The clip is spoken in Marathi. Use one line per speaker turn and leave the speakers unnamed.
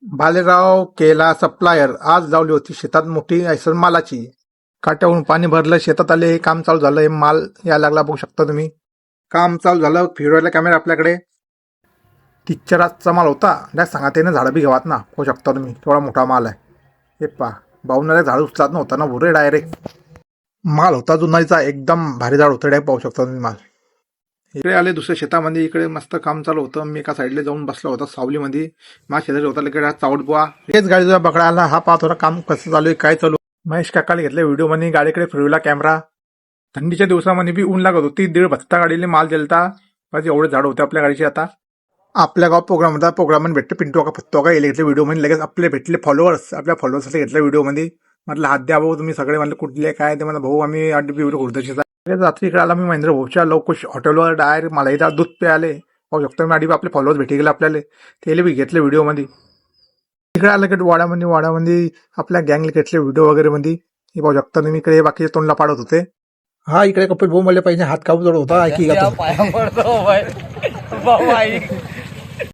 भालेराव केला सप्लायर आज लावली होती शेतात मोठी ऐसर मालाची. काट्यावरून पाणी भरलं, शेतात आले, काम चालू झालं, माल यायला लागला. बघू शकता तुम्ही, काम चालू झालं. फिरवायला कॅमेरा आपल्याकडे. टीचराचा माल होता. नाही सांगा त्याने झाडं बी घेवात ना. पाहू शकता तुम्ही थोडा मोठा माल आहे. हे पा भाऊनाला झाड उचलात नव्हता ना भुरे, डायरेक्ट माल होता जुनाईचा. एकदम भारी झाड होतं. डायरेक्ट पाहू शकता तुम्ही माल. इकडे आले दुसऱ्या शेतामध्ये. इकडे मस्त काम चालू होतं. मी एका साईडला जाऊन बसलो होता सावलीमध्ये. माझ्या शेजारी होता इकडे चावड बुवा. हेच गाडीचा बकडा आला. हा पाहत होता काम कसं चालू आहे, काय चालू. महेश काकाला घेतल्या व्हिडिओ मध्ये. गाडीकडे फिरवला कॅमेरा. थंडीच्या दिवसामध्ये बी ऊन लागत होती. 1.5 भत्ता गाडीने माल दिलता. बस एवढे झाड होते आपल्या गाडीचे. आता आपल्या गाव प्रोग्राम होता. प्रोग्राम भेटले पिंटू का फत्तो का येले घेतले व्हिडिओ मध्ये. लगेच आपले भेटले फॉलोअर्स. आपल्या फॉलोअर्ससाठी घेतल्या व्हिडिओ मध्ये. म्हटलं हात द्या भाऊ तुम्ही सगळे. म्हणले कुठले काय ते. म्हणा भाऊ आम्ही 8 व्हिडिओ खुर्दशीचा. रात्री इकडे आला मी महेंद्र भाऊच्या लवकुश हॉटेलवर. डायरेक्ट मला इथं दूध पे आले. पाहू शकतो मी. आधी आपले फॉलोअर्स भेटी गेले आपल्याला. ते बी घेतले व्हिडिओ मध्ये. इकडे आलं की वाड्यामध्ये आपल्या गँगला घेतले व्हिडिओ वगैरे मध्ये. हे पाहू शकता तुम्ही. इकडे बाकीचे तोंडला पाडत होते. हा इकडे कपिल भाऊ मला पाहिजे हात काबू जोड होता. ऐकी का
पाया पडतो